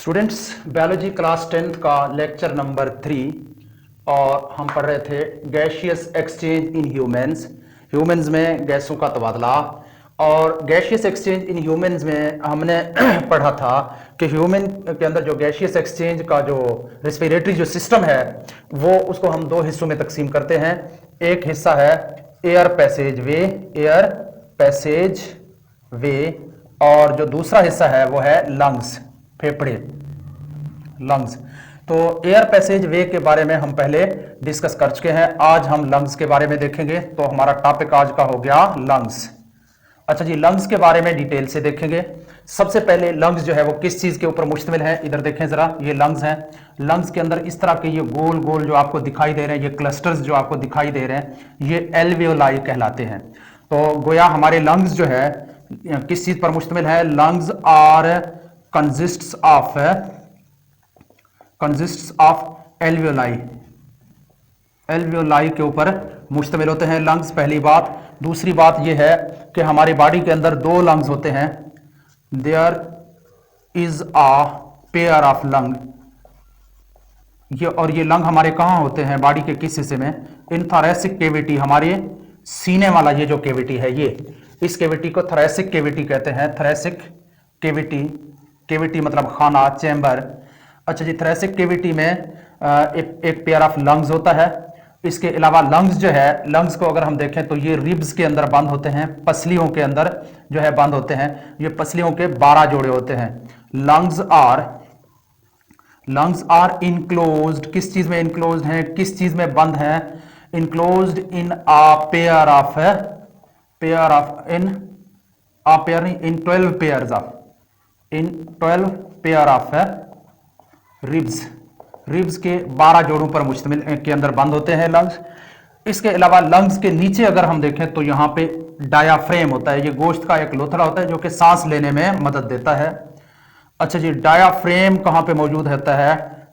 Students, biology class 10th का lecture number 3 और हम पढ़ रहे थे gaseous exchange in humans. Humans में गैसों का तबादला। और गैशियस एक्सचेंज इन ह्यूमंस में हमने पढ़ा था कि ह्यूमन के अंदर जो गैशियस एक्सचेंज का जो रेस्पिरेटरी जो सिस्टम है वो उसको हम दो हिस्सों में तकसीम करते हैं। एक हिस्सा है एयर पैसेज वे, और जो दूसरा हिस्सा है वो है लंग्स, फेफड़े, लंग्स। तो एयर पैसेज वे के बारे में हम पहले डिस्कस कर चुके हैं। आज हम लंग्स के बारे में देखेंगे। तो हमारा टॉपिक आज का हो गया लंग्स। अच्छा जी, लंग्स के बारे में डिटेल से देखेंगे। सबसे पहले लंग्स जो है वो किस चीज के ऊपर मुश्तमिल है, इधर देखें जरा। ये लंग्स हैं। लंग्स के अंदर इस तरह के ये गोल गोल जो आपको दिखाई दे रहे हैं, ये क्लस्टर्स जो आपको दिखाई दे रहे हैं, ये एल्वियोलाई कहलाते हैं। तो गोया हमारे लंग्स जो है किस चीज पर मुश्तमिल है? Lungs are consists of alveoli के ऊपर मुश्तमिल होते हैं लंग्स, पहली बात। दूसरी बात यह है कि हमारी बॉडी के अंदर दो लंग्स होते हैं। There is a pair of lung. ये लंग हमारे कहां होते हैं? बॉडी के किस हिस्से में? इन थोरैसिक कैविटी, हमारे सीने वाला ये जो कैविटी है, ये इस कैविटी को थोरैसिक कैविटी कहते हैं। थोरैसिक कैविटी मतलब खाना, चैम्बर। अच्छा जी, थोरैसिक कैविटी में एक पेयर ऑफ लंग्स होता है। इसके अलावा लंग्स जो है, लंग्स को अगर हम देखें तो ये रिब्स के अंदर बंद होते हैं, पसलियों के अंदर जो है बंद होते हैं। ये पसलियों के 12 जोड़े होते हैं। लंग्स आर इनक्लोज्ड, किस चीज में इनक्लोज्ड हैं, किस चीज में बंद हैं? Enclosed in pair of 12 pair of ribs के 12 जोड़ों पर मुश्तमिल के अंदर बंद होते हैं लंग्स। इसके अलावा लंग्स के नीचे अगर हम देखें तो यहां पे डायाफ्रेम होता है। ये गोश्त का एक लोथड़ा होता है जो कि सांस लेने में मदद देता है। अच्छा जी, डायाफ्रेम कहां पे मौजूद होता है?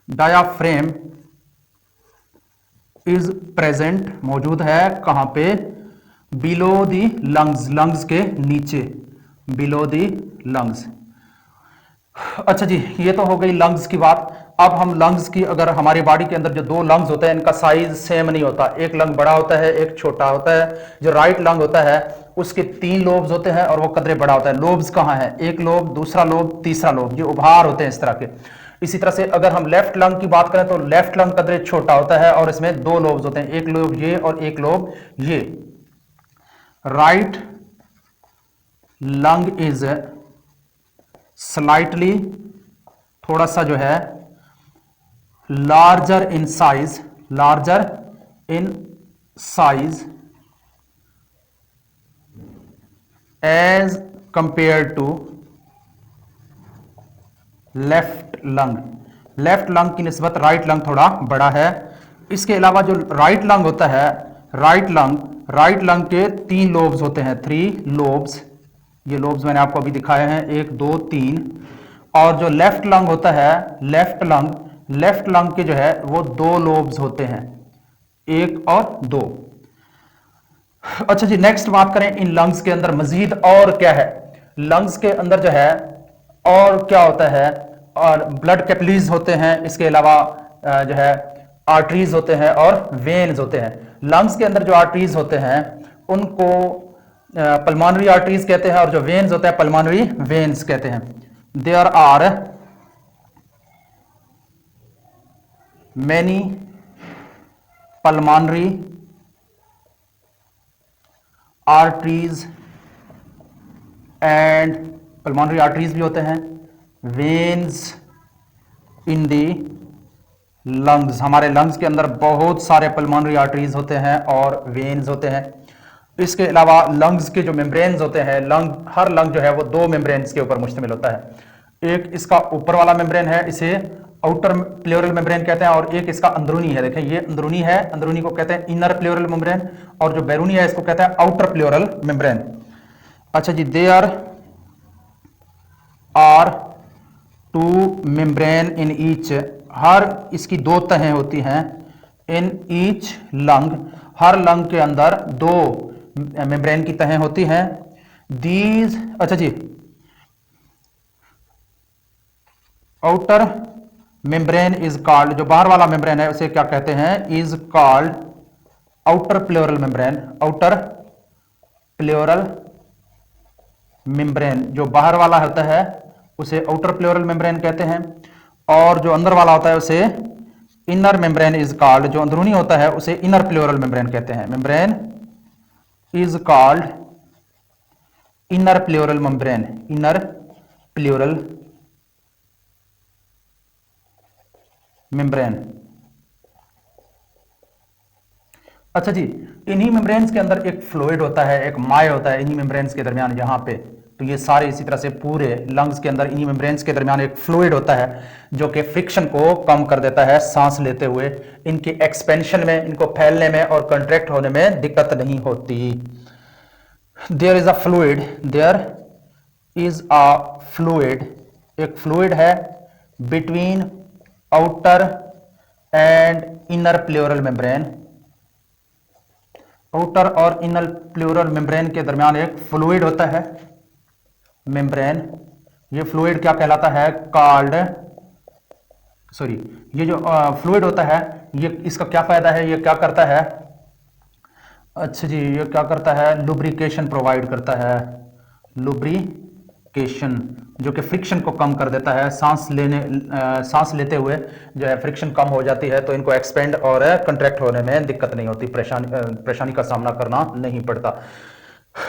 डायाफ्रेम इज प्रेजेंट, मौजूद है कहां पे? बिलो दी लंग्स, लंग्स के नीचे, बिलो दी लंग्स। अच्छा जी, ये तो हो गई लंग्स की बात। अब हम लंग्स की, अगर हमारी बॉडी के अंदर जो दो लंग्स होते हैं इनका साइज सेम नहीं होता। एक लंग बड़ा होता है, एक छोटा होता है। जो राइट लंग होता है उसके 3 लोब्स होते हैं और वो कदरे बड़ा होता है। लोब्स कहाँ है? एक लोब, दूसरा लोब, तीसरा लोब, ये उभार होते हैं इस तरह के। इसी तरह से अगर हम लेफ्ट लंग की बात करें तो लेफ्ट लंग कदरे छोटा होता है और इसमें 2 लोब्स होते हैं, एक लोब ये और एक लोब ये। राइट लंग इज स्लाइटली, थोड़ा सा जो है larger in size as compare to left lung की निस्बत राइट लंग थोड़ा बड़ा है। इसके अलावा जो राइट लंग होता है, राइट लंग के 3 लोब्स होते हैं, 3 लोब्स। ये लोब्स मैंने आपको अभी दिखाए हैं, 1 2 3। और जो लेफ्ट लंग होता है, लेफ्ट लंग के जो है वो 2 लोब्स होते हैं, 1 और 2। अच्छा जी, नेक्स्ट बात करें इन लंग्स के अंदर मजीद और क्या है। लंग्स के अंदर जो है और क्या होता है? और ब्लड कैपिलरीज होते हैं। इसके अलावा जो है आर्टरीज होते हैं और वेन्स होते हैं। लंग्स के अंदर जो आर्टरीज होते हैं उनको पल्मोनरी आर्टरीज कहते हैं और जो वेन्स होते हैं पल्मोनरी वेन्स कहते हैं। There are many pulmonary arteries and pulmonary arteries भी होते हैं, वेन्स इन दी लंग्स। हमारे लंग्स के अंदर बहुत सारे पल्मोनरी आर्टरीज होते हैं और वेन्स होते हैं। इसके अलावा लंग्स के जो मेम्ब्रेन्स होते हैं, हर लंग जो है वो 2 मेम्ब्रेन्स के ऊपर मुश्तमिल होता है। एक इसका ऊपर वाला मेम्ब्रेन है, इसे आउटर प्लेउरल मेम्ब्रेन कहते हैं, और एक इसका अंदरूनी है। देखें ये अंदरूनी है, अंदरूनी को कहते हैं इनर प्लेउरल मेम्ब्रेन, और जो बैरूनी है इसको कहते हैं आउटर प्लेउरल मेम्ब्रेन। अच्छा जी, there are 2 membrane in each, हर इसकी 2 तहें होती हैं। इन ईच लंग, हर लंग के अंदर 2 मेम्ब्रेन की तहें होती हैं। दीज, अच्छा जी, आउटर मेम्ब्रेन इज कॉल्ड, जो बाहर वाला मेम्ब्रेन है उसे क्या कहते हैं, is called outer pleural membrane. Outer pleural membrane, जो बाहर वाला होता है उसे आउटर प्लेउरल मेम्ब्रेन कहते हैं, और जो अंदर वाला होता है उसे इनर मेम्ब्रेन इज कॉल्ड, जो अंदरूनी होता है उसे इनर प्लेउरल मेम्ब्रेन कहते हैं। Membrane is called inner pleural membrane, inner pleural membrane. अच्छा जी, इन्हीं मेम्ब्रेन्स के अंदर एक फ्लूइड होता है, एक माय होता है इन्हीं मेम्ब्रेन्स के दरमियान यहाँ पे। तो ये सारे इसी तरह से पूरे लंग्स के अंदर इन्हीं मेम्ब्रेन्स के दरमियान एक फ्लूइड होता है जो कि फ्रिक्शन को कम कर देता है सांस लेते हुए। इनकी एक्सपेंशन में, इनको फैलने में और कंट्रैक्ट होने में दिक्कत नहीं होती। There is a fluid, there is a fluid, एक फ्लूइड है between outer and inner pleural membrane. आउटर और इनर प्लेउरल मेम्ब्रेन के दरमियान एक फ्लूइड होता है मेम्ब्रेन। ये फ्लूइड क्या कहलाता है, कॉल्ड, सॉरी, ये जो फ्लूइड होता है ये, इसका क्या फायदा है, ये क्या करता है, अच्छा जी, ये क्या करता है, लुब्रिकेशन प्रोवाइड करता है, लुब्रिकेशन, जो कि फ्रिक्शन को कम कर देता है। सांस लेते हुए जो है फ्रिक्शन कम हो जाती है तो इनको एक्सपेंड और कंट्रैक्ट होने में दिक्कत नहीं होती, परेशानी का सामना करना नहीं पड़ता।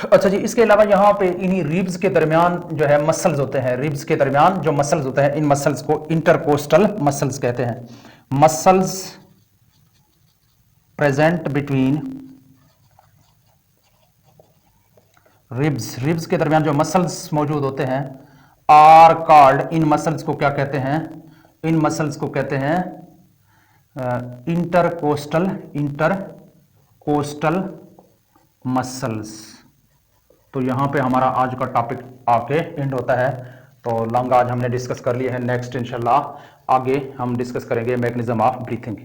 अच्छा जी, इसके अलावा यहाँ पे इन्हीं रिब्स के दरमियान जो है मसल्स होते हैं, रिब्स के दरमियान जो मसल्स होते हैं इन मसल्स को इंटरकोस्टल मसल्स कहते हैं। Muscles present between ribs, ribs के दरमियान जो मसल्स मौजूद होते हैं आर कॉल्ड, इन मसल्स को क्या कहते हैं, इन मसल्स को कहते हैं इंटरकोस्टल, इंटरकोस्टल मसल्स। तो यहां पे हमारा आज का टॉपिक आके एंड होता है। तो लंग आज हमने डिस्कस कर लिए हैं, नेक्स्ट इंशाल्लाह आगे हम डिस्कस करेंगे मैकेनिज्म ऑफ ब्रीथिंग।